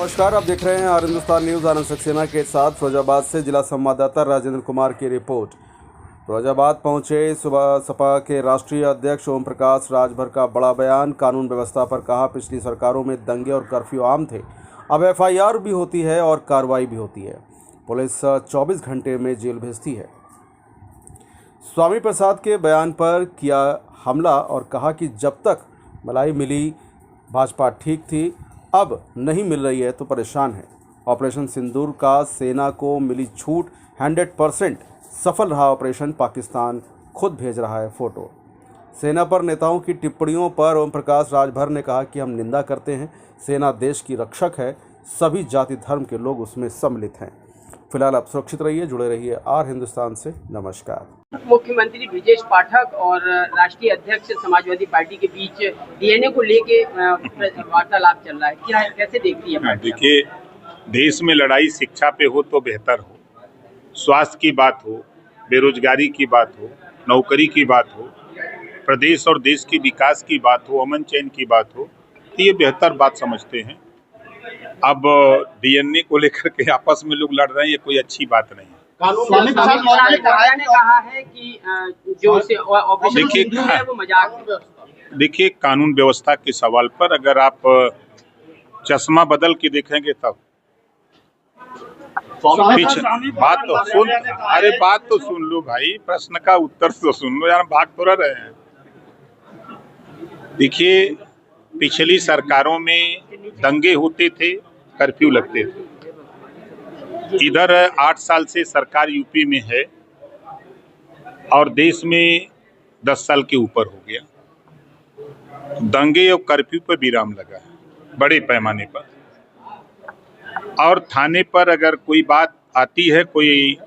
नमस्कार, आप देख रहे हैं आर हिंदुस्तान न्यूज़। आनंद सक्सेना के साथ फिरोजाबाद से जिला संवाददाता राजेंद्र कुमार की रिपोर्ट। फिरोजाबाद पहुंचे सुबह सपा के राष्ट्रीय अध्यक्ष ओम प्रकाश। राजभर का बड़ा बयान। कानून व्यवस्था पर कहा, पिछली सरकारों में दंगे और कर्फ्यू आम थे, अब FIR भी होती है और कार्रवाई भी होती है। पुलिस 24 घंटे में जेल भेजती है। स्वामी प्रसाद के बयान पर किया हमला और कहा कि जब तक मलाई मिली भाजपा ठीक थी, अब नहीं मिल रही है तो परेशान है। ऑपरेशन सिंदूर का सेना को मिली छूट, 100% सफल रहा ऑपरेशन। पाकिस्तान खुद भेज रहा है फोटो। सेना पर नेताओं की टिप्पणियों पर ओम प्रकाश राजभर ने कहा कि हम निंदा करते हैं। सेना देश की रक्षक है, सभी जाति धर्म के लोग उसमें सम्मिलित हैं। फिलहाल आप सुरक्षित रहिए, जुड़े रहिए आर हिंदुस्तान से। नमस्कार। मुख्यमंत्री ब्रिजेश पाठक और राष्ट्रीय अध्यक्ष समाजवादी पार्टी के बीच DNA को लेके वार्तालाप चल रहा है, क्या कैसे देखती है? देखिए, देश में लड़ाई शिक्षा पे हो तो बेहतर हो, स्वास्थ्य की बात हो, बेरोजगारी की बात हो, नौकरी की बात हो, प्रदेश और देश की विकास की बात हो, अमन चैन की बात हो, तो ये बेहतर बात समझते हैं। अब DNA को लेकर के आपस में लोग लड़ रहे हैं, ये कोई अच्छी बात नहीं है। स्वामी प्रसाद ने कहा है कि जो ऑपरेशन सिंदूर है वो मजाक है। देखिए, कानून व्यवस्था के सवाल पर अगर आप चश्मा बदल के देखेंगे तब बात तो सुन लो भाई, प्रश्न का उत्तर तो सुन लो यार, भाग तो रहे हैं। देखिए, पिछली सरकारों में दंगे होते थे, कर्फ्यू लगते थे। इधर 8 साल से सरकार यूपी में है और देश में 10 साल के ऊपर हो गया। दंगे और कर्फ्यू पर विराम लगा है बड़े पैमाने पर, और थाने पर अगर कोई बात आती है, कोई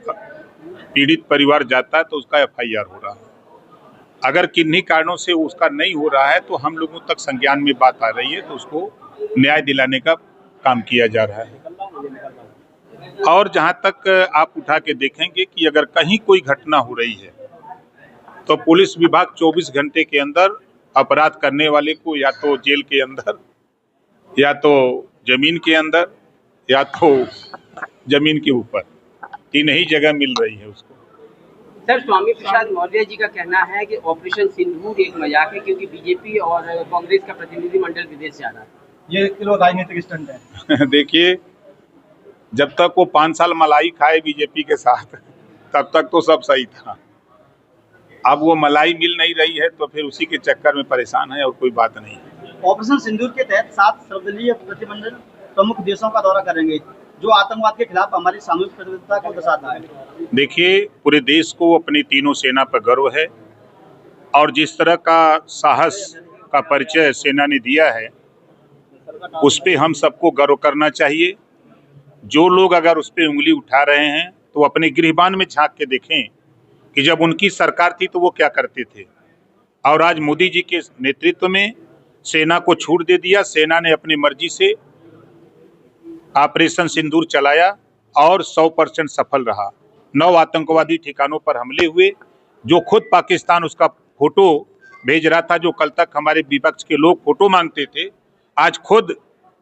पीड़ित परिवार जाता है तो उसका FIR हो रहा है। अगर किन्हीं कारणों से उसका नहीं हो रहा है तो हम लोगों तक संज्ञान में बात आ रही है तो उसको न्याय दिलाने का काम किया जा रहा है। और जहां तक आप उठा के देखेंगे कि अगर कहीं कोई घटना हो रही है तो पुलिस विभाग 24 घंटे के अंदर अपराध करने वाले को या तो जेल के अंदर, या तो जमीन के अंदर, या तो जमीन के ऊपर, 3 ही जगह मिल रही है उसको। सर, स्वामी प्रसाद मौर्य जी का कहना है कि ऑपरेशन सिंदूर एक मजाक है क्योंकि बीजेपी और कांग्रेस का प्रतिनिधिमंडल विदेश जा रहा है। ये राजनीतिक स्टंट है। देखिए, जब तक वो 5 साल मलाई खाए बीजेपी के साथ तब तक तो सब सही था। अब वो मलाई मिल नहीं रही है तो फिर उसी के चक्कर में परेशान है और कोई बात नहीं है। ऑपरेशन सिंदूर के तहत 7 सर्वदलीय प्रतिनिधिमंडल प्रमुख देशों का दौरा करेंगे, जो आतंकवाद के खिलाफ हमारी सामूहिक प्रतिबद्धता को दर्शाता है। देखिए, पूरे देश को अपनी तीनों सेना पर गर्व है और जिस तरह का साहस का परिचय सेना ने दिया है उस पे हम सबको गर्व करना चाहिए। जो लोग अगर उस पे उंगली उठा रहे हैं तो अपने गृहबान में झांक के देखें कि जब उनकी सरकार थी तो वो क्या करते थे। और आज मोदी जी के नेतृत्व में सेना को छूट दे दिया, सेना ने अपनी मर्जी से ऑपरेशन सिंदूर चलाया और 100% सफल रहा। 9 आतंकवादी ठिकानों पर हमले हुए, जो खुद पाकिस्तान उसका फोटो भेज रहा था। जो कल तक हमारे विपक्ष के लोग फोटो मांगते थे, आज खुद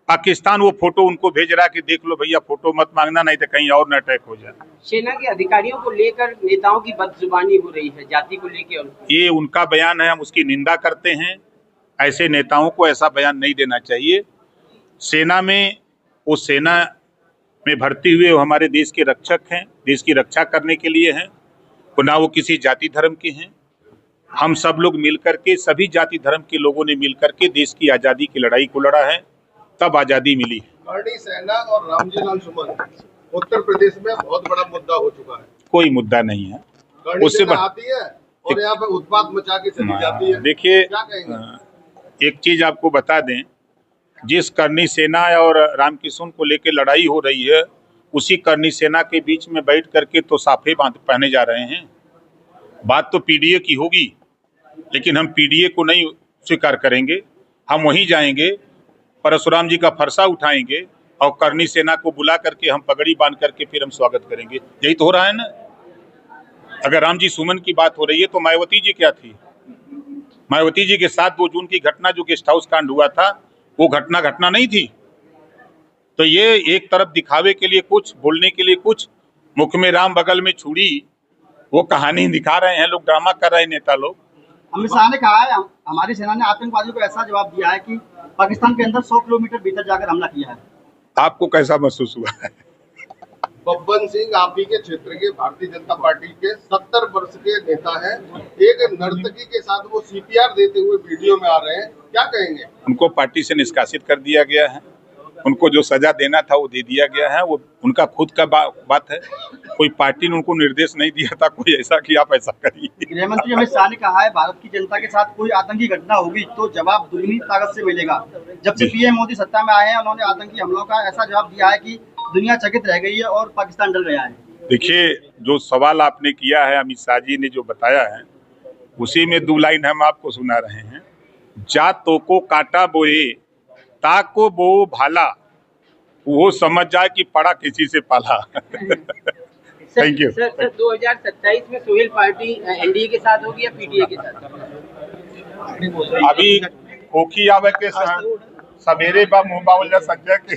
पाकिस्तान वो फोटो उनको भेज रहा है कि देख लो भैया, फोटो मत मांगना नहीं तो कहीं और न अटैक हो जाए। सेना के अधिकारियों को लेकर नेताओं की बदजुबानी हो रही है, जाति को लेकर। ये उनका बयान है, हम उसकी निंदा करते हैं। ऐसे नेताओं को ऐसा बयान नहीं देना चाहिए। सेना में, वो सेना में भर्ती हुए वो हमारे देश के रक्षक हैं, देश की रक्षा करने के लिए हैं, ना वो किसी जाति धर्म के हैं। हम सब लोग मिलकर के, सभी जाति धर्म के लोगों ने मिलकर के देश की आज़ादी की लड़ाई को लड़ा है, तब आज़ादी मिली है। करनी सेना और रामजी लाल सुमन उत्तर प्रदेश में बहुत बड़ा मुद्दा हो चुका है। कोई मुद्दा नहीं है, उससे आती है और यहाँ पे उत्पात मचा के चली जाती है। देखिए, एक चीज आपको बता दें, जिस करनी सेना और रामकिशुन को लेकर लड़ाई हो रही है, उसी करनी सेना के बीच में बैठ करके तो साफे पहने जा रहे हैं। बात तो PDA की होगी, लेकिन हम PDA को नहीं स्वीकार करेंगे। हम वहीं जाएंगे, परशुराम जी का फरसा उठाएंगे और करनी सेना को बुला करके हम पगड़ी बांध करके फिर हम स्वागत करेंगे। यही तो हो रहा है ना। अगर राम जी सुमन की बात हो रही है तो मायावती जी क्या थी? मायावती जी के साथ 2 जून की घटना, जो गेस्ट हाउस कांड हुआ था, वो घटना नहीं थी। तो ये एक तरफ दिखावे के लिए कुछ, बोलने के लिए कुछ, मुख में राम बगल में छुरी, वो कहानी दिखा रहे हैं लोग, ड्रामा कर रहे हैं नेता लोग। अमित शाह ने कहा है हमारी सेना ने आतंकवादियों को ऐसा जवाब दिया है कि पाकिस्तान के अंदर 100 किलोमीटर भीतर जाकर हमला किया है। आपको कैसा महसूस हुआ है? बब्बन सिंह आप ही के क्षेत्र के भारतीय जनता पार्टी के 70 वर्ष के नेता हैं, एक नर्तकी के साथ वो सीपीआर देते हुए वीडियो में आ रहे हैं, क्या कहेंगे? उनको पार्टी से निष्कासित कर दिया गया है, उनको जो सजा देना था वो दे दिया गया है, वो उनका खुद का बात है। कोई पार्टी ने उनको निर्देश नहीं दिया था कोई ऐसा कि आप ऐसा करिए। गृह मंत्री अमित शाह ने कहा है भारत की जनता के साथ कोई आतंकी घटना होगी तो जवाब दुगनी ताकत से मिलेगा। जब से पीएम मोदी सत्ता में आए हैं उन्होंने आतंकी हमलों का ऐसा जवाब दिया है कि दुनिया चकित रह गई है और पाकिस्तान डर गया है। देखिए, जो सवाल आपने किया है, अमित शाह जी ने जो बताया है उसी में 2 लाइन हम आपको सुना रहे हैं। जातो को काटा बोए ताको बो भाला, वो समझ जाए कि पड़ा किसी से पाला। Thank you. सर 2027 में सोहेल पार्टी एनडीए के साथ होगी या पीडीए के साथ? अभी कोकी आवे के सवेरे बा मुंह बावल जा संजय के